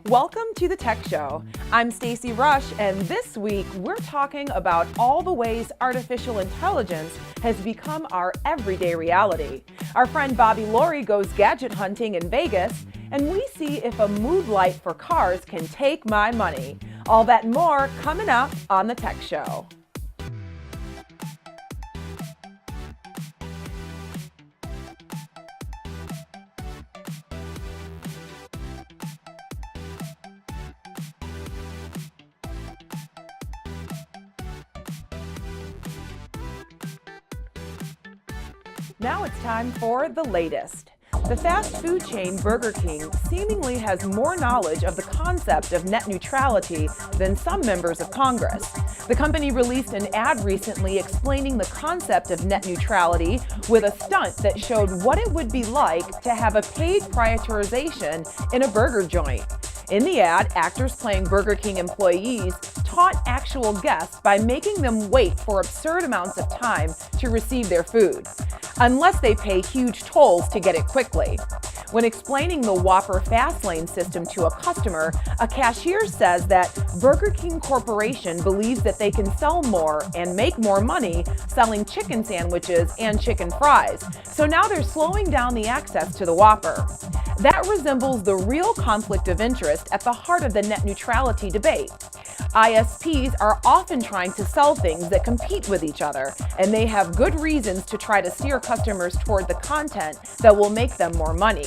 Welcome to the Tech Show. I'm Stacy Rush, and this week we're talking about all the ways artificial intelligence has become our everyday reality. Our friend Bobby Laurie goes gadget hunting in Vegas, and we see if a mood light for cars can take my money. All that and more coming up on the Tech Show. Now it's time for the latest. The fast food chain Burger King seemingly has more knowledge of the concept of net neutrality than some members of Congress. The company released an ad recently explaining the concept of net neutrality with a stunt that showed what it would be like to have a paid prioritization in a burger joint. In the ad, actors playing Burger King employees taunt actual guests by making them wait for absurd amounts of time to receive their food, unless they pay huge tolls to get it quickly. When explaining the Whopper fast lane system to a customer, a cashier says that Burger King Corporation believes that they can sell more and make more money selling chicken sandwiches and chicken fries. So now they're slowing down the access to the Whopper. That resembles the real conflict of interest at the heart of the net neutrality debate. ISPs are often trying to sell things that compete with each other, and they have good reasons to try to steer customers toward the content that will make them more money.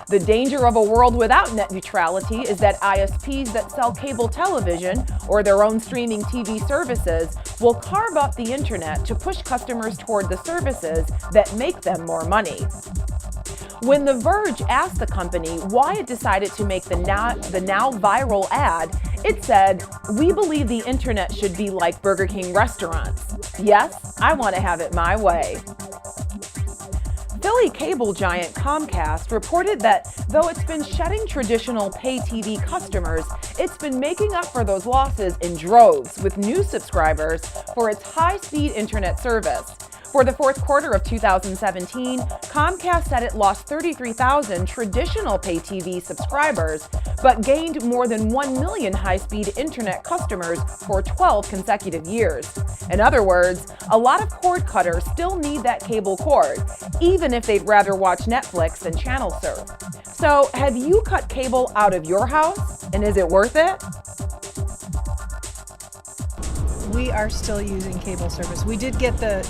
The danger of a world without net neutrality is that ISPs that sell cable television or their own streaming TV services will carve up the internet to push customers toward the services that make them more money. When The Verge asked the company why it decided to make the now viral ad, it said, "We believe the internet should be like Burger King restaurants. Yes, I want to have it my way." Philly cable giant Comcast reported that though it's been shedding traditional pay TV customers, it's been making up for those losses in droves with new subscribers for its high-speed internet service. For the fourth quarter of 2017, Comcast said it lost 33,000 traditional pay TV subscribers, but gained more than 1 million high-speed internet customers for 12 consecutive years. In other words, a lot of cord cutters still need that cable cord, even if they'd rather watch Netflix than channel surf. So, have you cut cable out of your house, and is it worth it? We are still using cable service. We did get the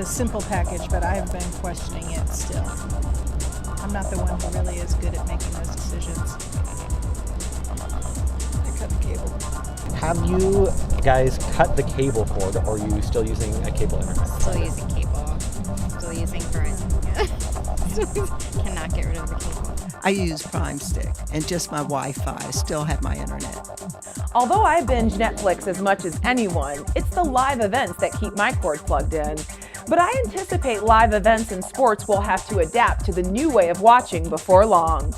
simple package, but I have been questioning it still. I'm not the one who really is good at making those decisions. I cut the cable. Have you guys cut the cable cord, or are you still using a cable internet? Still using cable. Still using Verizon. Cannot get rid of the cable. I use Prime Stick and just my Wi-Fi. I still have my internet. Although I binge Netflix as much as anyone, it's the live events that keep my cord plugged in. But I anticipate live events and sports will have to adapt to the new way of watching before long.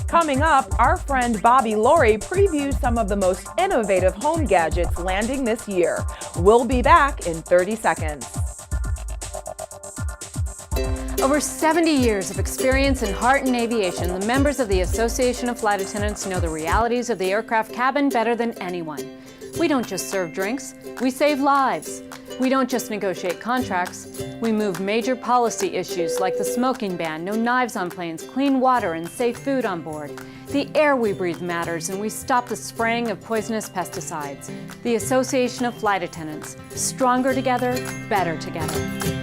Coming up, our friend Bobby Laurie previews some of the most innovative home gadgets landing this year. We'll be back in 30 seconds. Over 70 years of experience in heart and aviation, the members of the Association of Flight Attendants know the realities of the aircraft cabin better than anyone. We don't just serve drinks, we save lives. We don't just negotiate contracts, we move major policy issues like the smoking ban, no knives on planes, clean water, and safe food on board. The air we breathe matters, and we stop the spraying of poisonous pesticides. The Association of Flight Attendants, stronger together, better together.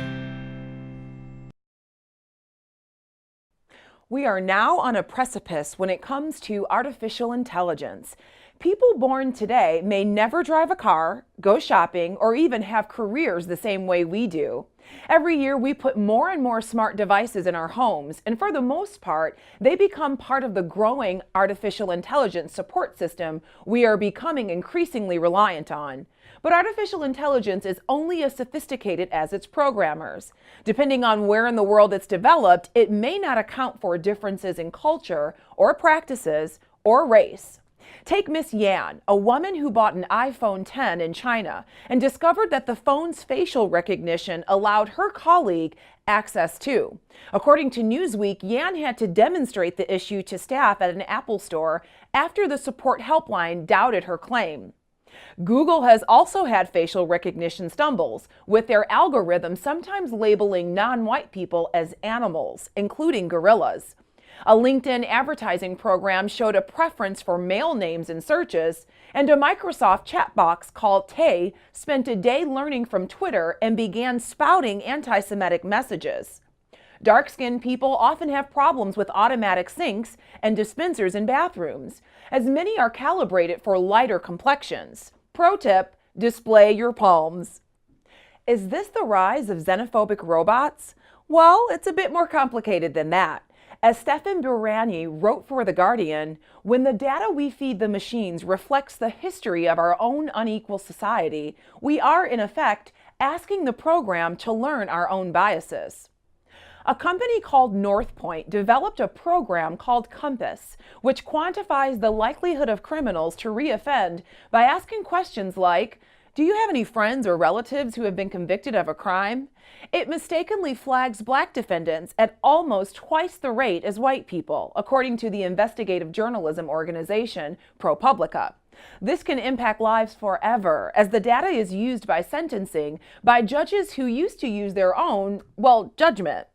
We are now on a precipice when it comes to artificial intelligence. People born today may never drive a car, go shopping, or even have careers the same way we do. Every year we put more and more smart devices in our homes, and for the most part, they become part of the growing artificial intelligence support system we are becoming increasingly reliant on. But artificial intelligence is only as sophisticated as its programmers. Depending on where in the world it's developed, it may not account for differences in culture or practices or race. Take Miss Yan, a woman who bought an iPhone 10 in China and discovered that the phone's facial recognition allowed her colleague access too. According to Newsweek, Yan had to demonstrate the issue to staff at an Apple store after the support helpline doubted her claim. Google has also had facial recognition stumbles, with their algorithm sometimes labeling non-white people as animals, including gorillas. A LinkedIn advertising program showed a preference for male names in searches, and a Microsoft chat box called Tay spent a day learning from Twitter and began spouting anti-Semitic messages. Dark-skinned people often have problems with automatic sinks and dispensers in bathrooms, as many are calibrated for lighter complexions. Pro tip, display your palms. Is this the rise of xenophobic robots? Well, it's a bit more complicated than that. As Stefan Burani wrote for The Guardian, when the data we feed the machines reflects the history of our own unequal society, we are, in effect, asking the program to learn our own biases. A company called Northpoint developed a program called Compass, which quantifies the likelihood of criminals to reoffend by asking questions like, do you have any friends or relatives who have been convicted of a crime? It mistakenly flags black defendants at almost twice the rate as white people, according to the investigative journalism organization ProPublica. This can impact lives forever, as the data is used by sentencing by judges who used to use their own, judgment.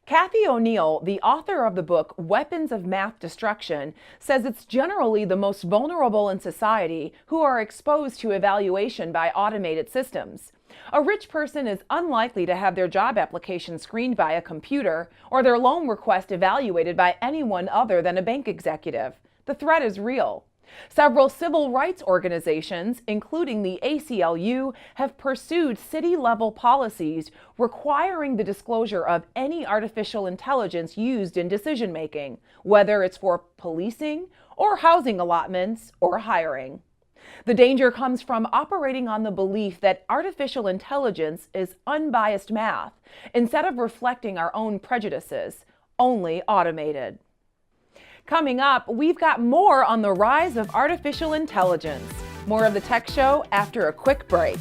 Kathy O'Neill, the author of the book Weapons of Math Destruction, says it's generally the most vulnerable in society who are exposed to evaluation by automated systems. A rich person is unlikely to have their job application screened by a computer or their loan request evaluated by anyone other than a bank executive. The threat is real. Several civil rights organizations, including the ACLU, have pursued city-level policies requiring the disclosure of any artificial intelligence used in decision-making, whether it's for policing or housing allotments or hiring. The danger comes from operating on the belief that artificial intelligence is unbiased math, instead of reflecting our own prejudices, only automated. Coming up, we've got more on the rise of artificial intelligence. More of the Tech Show after a quick break.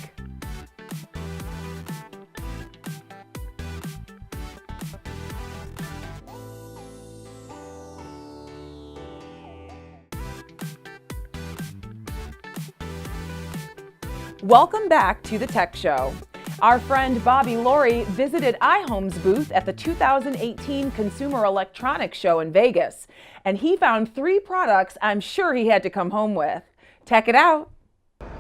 Welcome back to the Tech Show. Our friend Bobby Laurie visited iHome's booth at the 2018 Consumer Electronics Show in Vegas, and he found 3 products I'm sure he had to come home with. Check it out.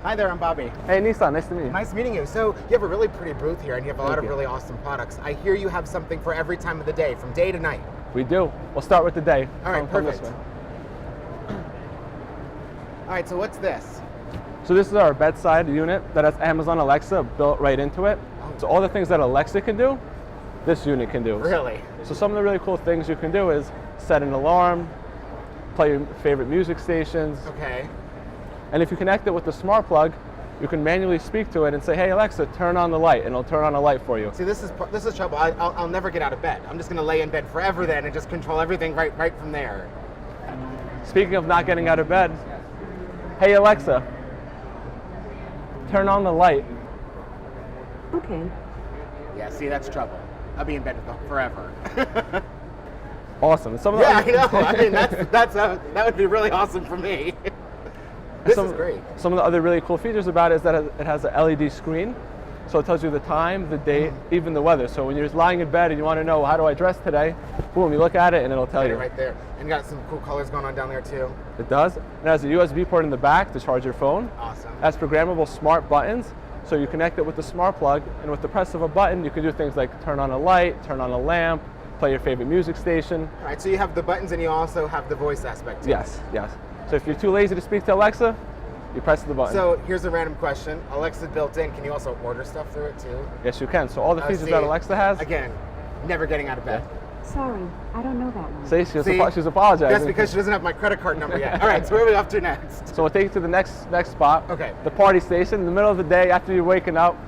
Hi there, I'm Bobby. Hey, Nissan, nice to meet you. Nice meeting you. So you have a really pretty booth here and you have a lot of really awesome products. I hear you have something for every time of the day, from day to night. We do. We'll start with the day. All right, Come this perfect. way. All right, so what's this? So this is our bedside unit that has Amazon Alexa built right into it. So all the things that Alexa can do, this unit can do. Really? So some of the really cool things you can do is set an alarm, play your favorite music stations. Okay. And if you connect it with the smart plug, you can manually speak to it and say, hey Alexa, turn on the light, and it'll turn on a light for you. See, this is trouble. I'll never get out of bed. I'm just going to lay in bed forever then and just control everything right from there. Speaking of not getting out of bed, hey Alexa, turn on the light. Okay. Yeah, see, that's trouble. I'll be in bed forever. Awesome. And some of the Yeah, I know. I mean, that would be really awesome for me. This is great. Some of the other really cool features about it is that it has an LED screen. So it tells you the time, the date, even the weather. So when you're lying in bed and you want to know, how do I dress today? Boom, you look at it and it'll tell you. Right there. And got some cool colors going on down there too. It does. It has a USB port in the back to charge your phone. Awesome. It has programmable smart buttons. So you connect it with the smart plug, and with the press of a button, you can do things like turn on a light, turn on a lamp, play your favorite music station. All right, so you have the buttons and you also have the voice aspect too. Yes, yes. So if you're too lazy to speak to Alexa, you press the button. So here's a random question. Alexa built in, can you also order stuff through it too? Yes, you can. So all the features See, that Alexa has. Again, never getting out of bed. Sorry, I don't know that one. See, she's apologizing. That's because she doesn't have my credit card number yet. All right, so where are we off to next? So we'll take you to the next spot. Okay. The party station in the middle of the day after you're waking up.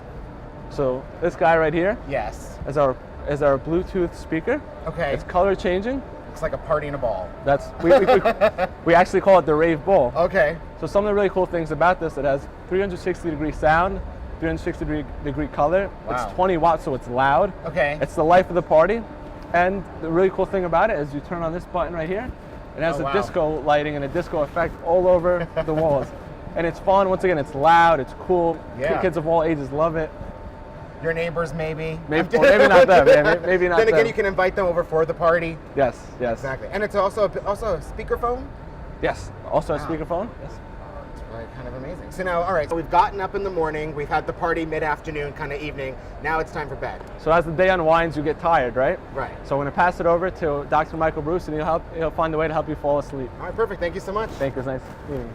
So this guy right here Yes. is our Bluetooth speaker. Okay. It's color changing. looks like a party in a ball. That's we actually call it the rave ball. Okay. So some of the really cool things about this, it has 360-degree sound, 360-degree color. Wow. It's 20 watts, so it's loud. Okay. It's the life of the party. And the really cool thing about it is you turn on this button right here, it has Oh, a wow. disco lighting and a disco effect all over the walls. And it's fun. Once again, it's loud, it's cool. Yeah. Kids of all ages love it. Your neighbors, maybe. Maybe not them. Yeah, maybe not Then again, them. you can invite them over for the party. Yes, yes. Exactly. And it's also a speakerphone. Yes. Also a Wow. speakerphone. Yes. It's really kind of amazing. So now, all right. So we've gotten up in the morning. We've had the party mid-afternoon, kind of evening. Now it's time for bed. So as the day unwinds, you get tired, right? Right. So I'm going to pass it over to Dr. Michael Bruce, and he'll find a way to help you fall asleep. All right. Perfect. Thank you so much. Thank you. It was nice meeting you.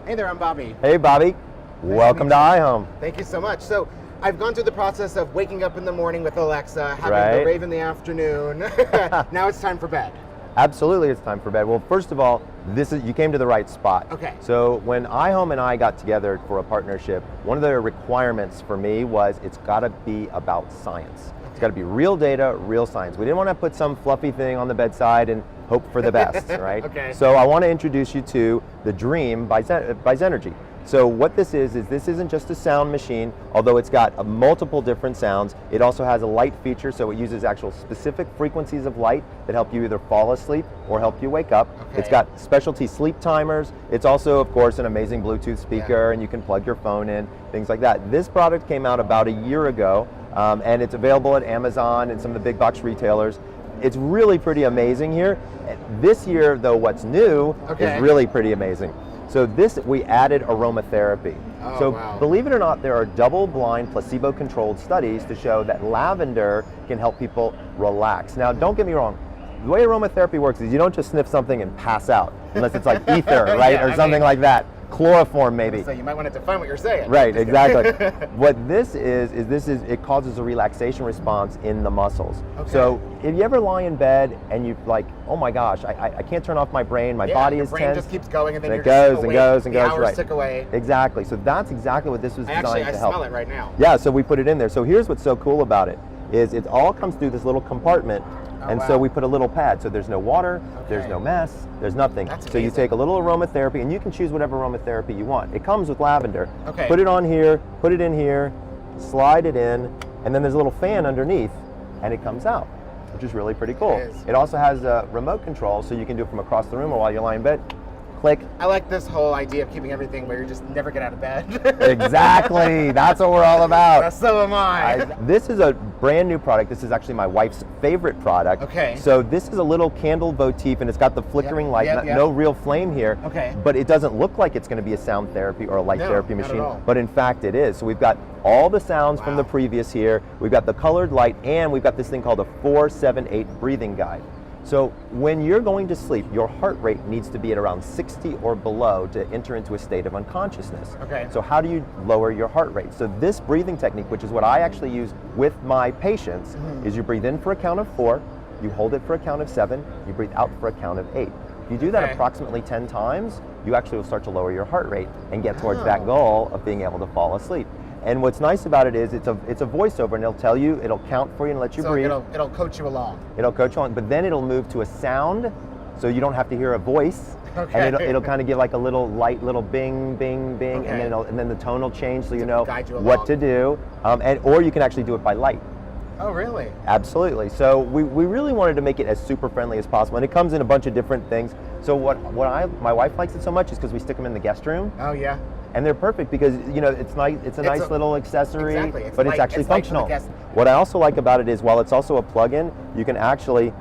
Hey there. I'm Bobby. Hey, Bobby. Welcome to iHome. Thank you so much. So I've gone through the process of waking up in the morning with Alexa, having Right. the rave in the afternoon. Now it's time for bed. Absolutely, it's time for bed. Well, first of all, you came to the right spot. Okay. So when iHome and I got together for a partnership, one of the requirements for me was it's got to be about science. It's got to be real data, real science. We didn't want to put some fluffy thing on the bedside and hope for the best, right? Okay. So I want to introduce you to the Dream by Zenergy. So what this is this isn't just a sound machine, although it's got multiple different sounds. It also has a light feature, so it uses actual specific frequencies of light that help you either fall asleep or help you wake up. Okay. It's got specialty sleep timers. It's also, of course, an amazing Bluetooth speaker, and you can plug your phone in, things like that. This product came out about a year ago, and it's available at Amazon and some of the big box retailers. It's really pretty amazing here. This year, though, what's new Okay. is really pretty amazing. So we added aromatherapy. Oh, So wow. believe it or not, there are double-blind, placebo-controlled studies to show that lavender can help people relax. Now, don't get me wrong. The way aromatherapy works is you don't just sniff something and pass out, unless it's like ether, right, Yeah, or I something mean- like that. Chloroform, maybe. So you might want to define what you're saying. Right, exactly. What this is it causes a relaxation response in the muscles. Okay. So if you ever lie in bed and you're like, oh my gosh, I can't turn off my brain, my body your is brain tense. just keeps going, and then and you're it goes just and awake, goes and the goes, hours right. tick away. Exactly. So that's exactly what this was designed Actually, I to help. smell it right now. Yeah, so we put it in there. So here's what's so cool about it is it all comes through this little compartment. Oh, And wow. so we put a little pad, so there's no water, there's Okay. no mess, there's nothing. That's So you amazing. take a little aromatherapy, and you can choose whatever aromatherapy you want. It comes with lavender. Okay. Put it on here, put it in here, slide it in, and then there's a little fan underneath, and it comes out, which is really pretty cool. It is. It also has a remote control, so you can do it from across the room or while you're lying in bed. Click. I like this whole idea of keeping everything where you just never get out of bed. Exactly. That's what we're all about. So am I. This is a brand new product. This is actually my wife's favorite product. Okay. So this is a little candle votive, and it's got the flickering light, yep. no real flame here. Okay. But it doesn't look like it's going to be a sound therapy or a light No, therapy not at machine. all. But in fact, it is. So we've got all the sounds from Wow. the previous here. We've got the colored light, and we've got this thing called a 4-7-8 breathing guide. So when you're going to sleep, your heart rate needs to be at around 60 or below to enter into a state of unconsciousness. Okay. So how do you lower your heart rate? So this breathing technique, which is what I actually use with my patients, is you breathe in for a count of 4, you hold it for a count of 7, you breathe out for a count of 8. If you do that Okay. approximately 10 times, you actually will start to lower your heart rate and get towards Oh. that goal of being able to fall asleep. And what's nice about it is it's a voiceover, and it'll tell you, it'll count for you and let you So breathe. it'll coach you along. It'll coach you on, but then it'll move to a sound, so you don't have to hear a voice. Okay. And it'll kind of give like a little light, little bing, bing, bing, Okay. and then the tone will change, so you know guide you what along. to do. Or you can actually do it by light. Oh, really? Absolutely. So we really wanted to make it as super friendly as possible, and it comes in a bunch of different things. So my wife likes it so much is because we stick them in the guest room. Oh, yeah. And they're perfect because it's nice. It's a nice little accessory, exactly. It's but light- it's actually it's light for the functional. guest. What I also like about it is while it's also a plug-in, you can actually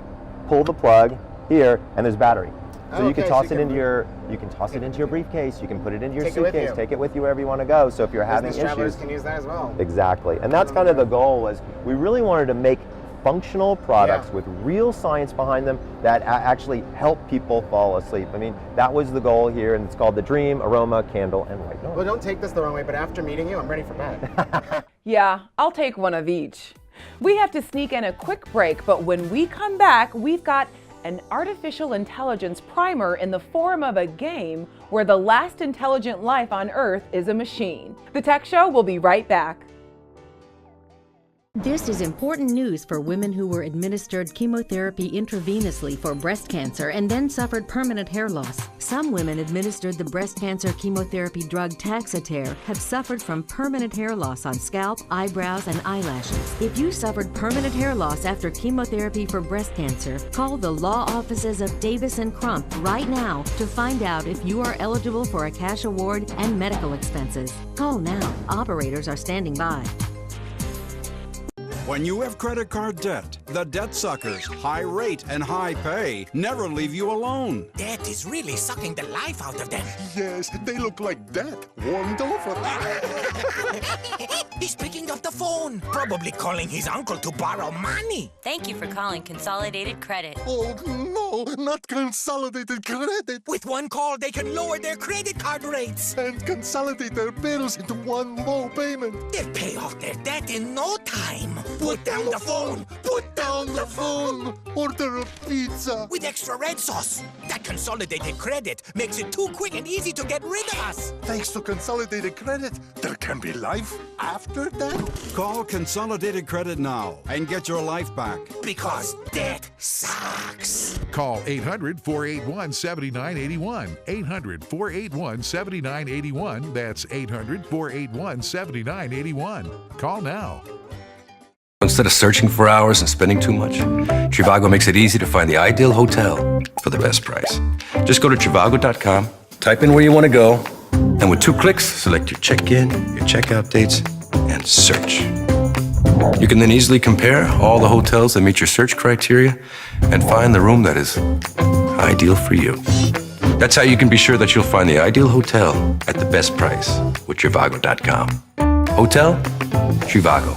pull the plug here, and there's battery. So Oh, you can okay, toss so it you into can- you can toss it into your briefcase. You can put it into your Take it with suitcase. you. Take it with you wherever you want to go. So if you're having Business travelers issues, can use that as well. exactly. And that's kind of the goal. Was we really wanted to make functional products Yeah. with real science behind them that actually help people fall asleep. I mean, that was the goal here, and it's called the Dream Aroma Candle and White Noise. Well, don't take this the wrong way, but after meeting you, I'm ready for bed. Yeah, I'll take one of each. We have to sneak in a quick break, but when we come back, we've got an artificial intelligence primer in the form of a game where the last intelligent life on Earth is a machine. The Tech Show will be right back. This is important news for women who were administered chemotherapy intravenously for breast cancer and then suffered permanent hair loss. Some women administered the breast cancer chemotherapy drug Taxotere have suffered from permanent hair loss on scalp, eyebrows, and eyelashes. If you suffered permanent hair loss after chemotherapy for breast cancer, call the law offices of Davis & Crump right now to find out if you are eligible for a cash award and medical expenses. Call now. Operators are standing by. When you have credit card debt, the debt suckers, high rate and high pay, never leave you alone. Debt is really sucking the life out of them. Yes, they look like death, warmed over. He's picking up the phone, probably calling his uncle to borrow money. Thank you for calling Consolidated Credit. Oh, no, not Consolidated Credit. With one call, they can lower their credit card rates. And consolidate their bills into one low payment. They'll pay off their debt in no time. Put down the phone! Put down the phone! Order a pizza! With extra red sauce! That Consolidated Credit makes it too quick and easy to get rid of us! Thanks to Consolidated Credit, there can be life after death. Call Consolidated Credit now and get your life back. Because debt sucks! Call 800-481-7981. 800-481-7981. That's 800-481-7981. Call now. Instead of searching for hours and spending too much, Trivago makes it easy to find the ideal hotel for the best price. Just go to Trivago.com, type in where you want to go, and with 2 clicks, select your check-in, your checkout dates, and search. You can then easily compare all the hotels that meet your search criteria and find the room that is ideal for you. That's how you can be sure that you'll find the ideal hotel at the best price with Trivago.com. Hotel Trivago.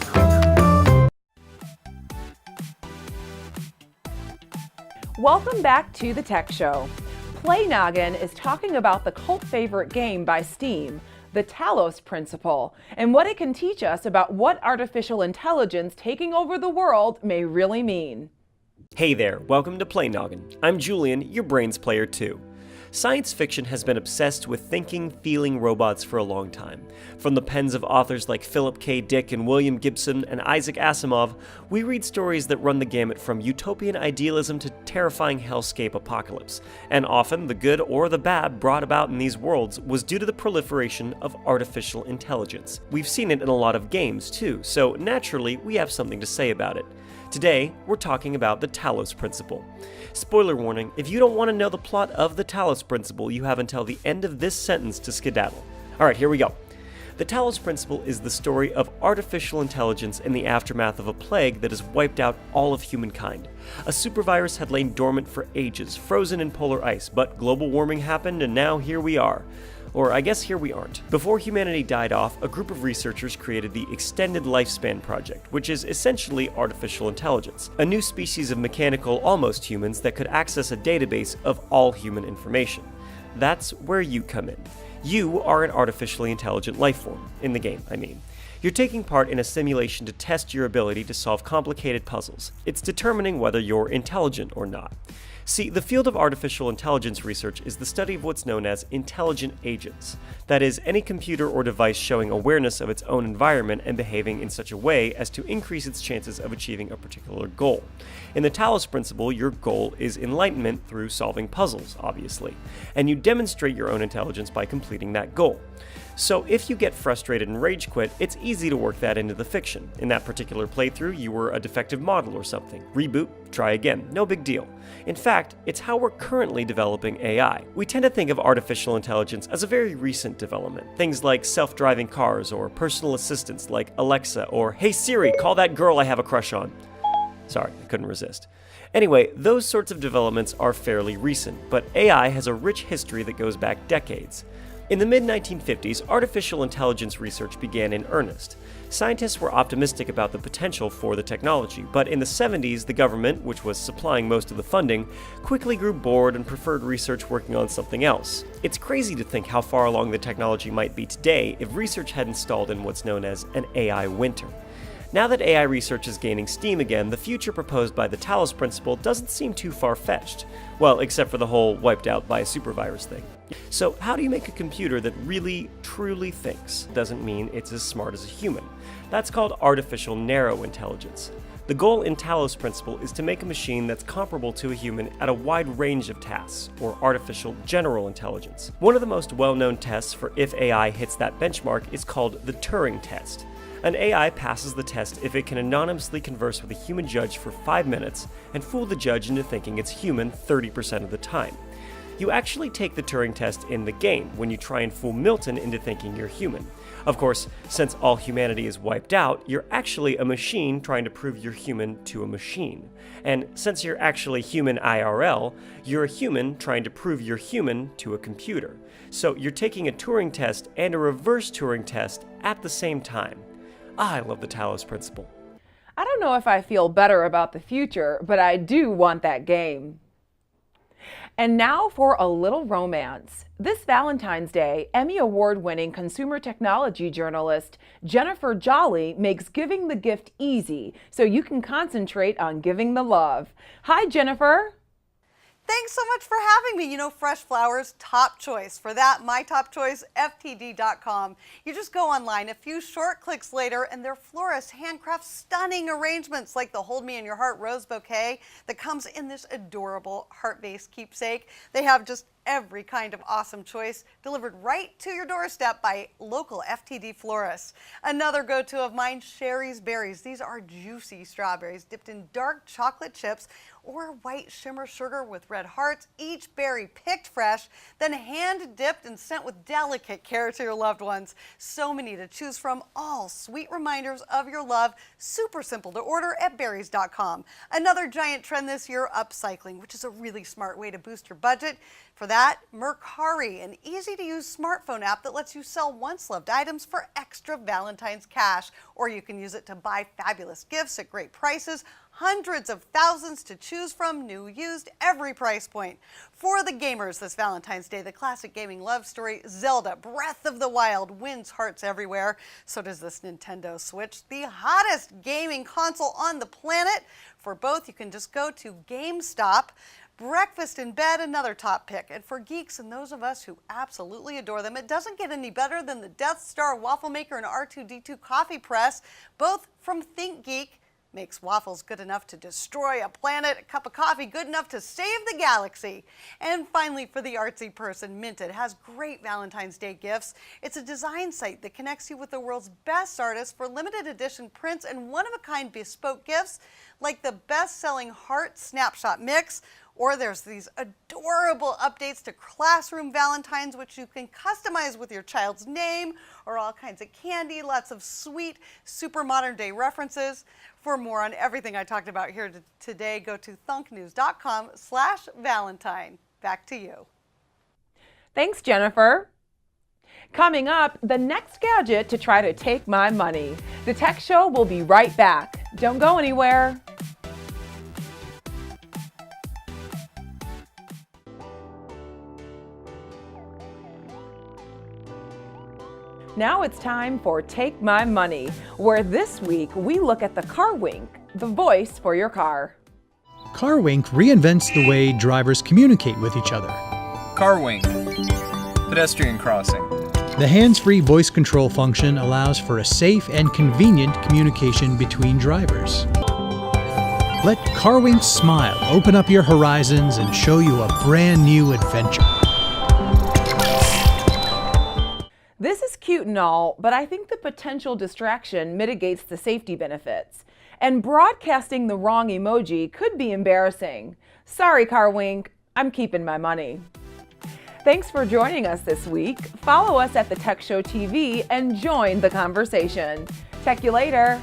Welcome back to the Tech Show. Play Noggin is talking about the cult favorite game by Steam, the Talos Principle, and what it can teach us about what artificial intelligence taking over the world may really mean. Hey there, welcome to Play Noggin. I'm Julian, your brains player too. Science fiction has been obsessed with thinking, feeling robots for a long time. From the pens of authors like Philip K. Dick and William Gibson and Isaac Asimov, we read stories that run the gamut from utopian idealism to terrifying hellscape apocalypse. And often, the good or the bad brought about in these worlds was due to the proliferation of artificial intelligence. We've seen it in a lot of games too, so naturally, we have something to say about it. Today, we're talking about the Talos Principle. Spoiler warning, if you don't want to know the plot of the Talos Principle, you have until the end of this sentence to skedaddle. Alright, here we go. The Talos Principle is the story of artificial intelligence in the aftermath of a plague that has wiped out all of humankind. A supervirus had lain dormant for ages, frozen in polar ice, but global warming happened and now here we are. Or I guess here we aren't. Before humanity died off, a group of researchers created the Extended Lifespan Project, which is essentially artificial intelligence, a new species of mechanical almost humans that could access a database of all human information. That's where you come in. You are an artificially intelligent life form, in the game, I mean. You're taking part in a simulation to test your ability to solve complicated puzzles. It's determining whether you're intelligent or not. See, the field of artificial intelligence research is the study of what's known as intelligent agents. That is, any computer or device showing awareness of its own environment and behaving in such a way as to increase its chances of achieving a particular goal. In the Talos Principle, your goal is enlightenment through solving puzzles, obviously, and you demonstrate your own intelligence by completing that goal. So if you get frustrated and rage quit, it's easy to work that into the fiction. In that particular playthrough, you were a defective model or something. Reboot, try again, no big deal. In fact, it's how we're currently developing AI. We tend to think of artificial intelligence as a very recent development. Things like self-driving cars or personal assistants like Alexa or "Hey Siri, call that girl I have a crush on." Sorry, I couldn't resist. Anyway, those sorts of developments are fairly recent, but AI has a rich history that goes back decades. In the mid-1950s, artificial intelligence research began in earnest. Scientists were optimistic about the potential for the technology, but in the 70s, the government, which was supplying most of the funding, quickly grew bored and preferred research working on something else. It's crazy to think how far along the technology might be today if research hadn't stalled in what's known as an AI winter. Now that AI research is gaining steam again, the future proposed by the Talos principle doesn't seem too far-fetched. Well, except for the whole wiped out by a supervirus thing. So how do you make a computer that really, truly thinks? Doesn't mean it's as smart as a human. That's called artificial narrow intelligence. The goal in Talos principle is to make a machine that's comparable to a human at a wide range of tasks, or artificial general intelligence. One of the most well-known tests for if AI hits that benchmark is called the Turing test. An AI passes the test if it can anonymously converse with a human judge for 5 minutes and fool the judge into thinking it's human 30% of the time. You actually take the Turing test in the game when you try and fool Milton into thinking you're human. Of course, since all humanity is wiped out, you're actually a machine trying to prove you're human to a machine. And since you're actually human IRL, you're a human trying to prove you're human to a computer. So you're taking a Turing test and a reverse Turing test at the same time. I love the Talos principle. I don't know if I feel better about the future, but I do want that game. And now for a little romance. This Valentine's Day, Emmy Award-winning consumer technology journalist Jennifer Jolly makes giving the gift easy so you can concentrate on giving the love. Hi, Jennifer. Thanks so much for having me. You know, fresh flowers, top choice. For that, my top choice, ftd.com. You just go online a few short clicks later and their florists handcraft stunning arrangements like the Hold Me in Your Heart rose bouquet that comes in this adorable heart-based keepsake. They have just every kind of awesome choice delivered right to your doorstep by local FTD florists. Another go-to of mine, Sherry's Berries. These are juicy strawberries dipped in dark chocolate chips or white shimmer sugar with red hearts, each berry picked fresh, then hand-dipped and sent with delicate care to your loved ones. So many to choose from, all sweet reminders of your love. Super simple to order at berries.com. Another giant trend this year, upcycling, which is a really smart way to boost your budget. For that, Mercari, an easy-to-use smartphone app that lets you sell once-loved items for extra Valentine's cash. Or you can use it to buy fabulous gifts at great prices. Hundreds of thousands to choose from, new, used, every price point. For the gamers this Valentine's Day, the classic gaming love story, Zelda Breath of the Wild, wins hearts everywhere. So does this Nintendo Switch, the hottest gaming console on the planet. For both, you can just go to GameStop. Breakfast in bed, another top pick. And for geeks and those of us who absolutely adore them, it doesn't get any better than the Death Star waffle maker and R2-D2 coffee press, both from ThinkGeek. Makes waffles good enough to destroy a planet, a cup of coffee good enough to save the galaxy. And finally, for the artsy person, Minted has great Valentine's Day gifts. It's a design site that connects you with the world's best artists for limited edition prints and one-of-a-kind bespoke gifts like the best-selling Heart Snapshot Mix. Or there's these adorable updates to Classroom Valentines, which you can customize with your child's name, or all kinds of candy, lots of sweet, super modern day references. For more on everything I talked about here today, go to thunknews.com/Valentine. Back to you. Thanks, Jennifer. Coming up, the next gadget to try to take my money. The Tech Show will be right back. Don't go anywhere. Now it's time for Take My Money, where this week we look at the CarWink, the voice for your car. CarWink reinvents the way drivers communicate with each other. CarWink, pedestrian crossing. The hands-free voice control function allows for a safe and convenient communication between drivers. Let CarWink Smile open up your horizons and show you a brand new adventure. This is cute and all, but I think the potential distraction mitigates the safety benefits. And broadcasting the wrong emoji could be embarrassing. Sorry, CarWink, I'm keeping my money. Thanks for joining us this week. Follow us at the Tech Show TV and join the conversation. Check you later.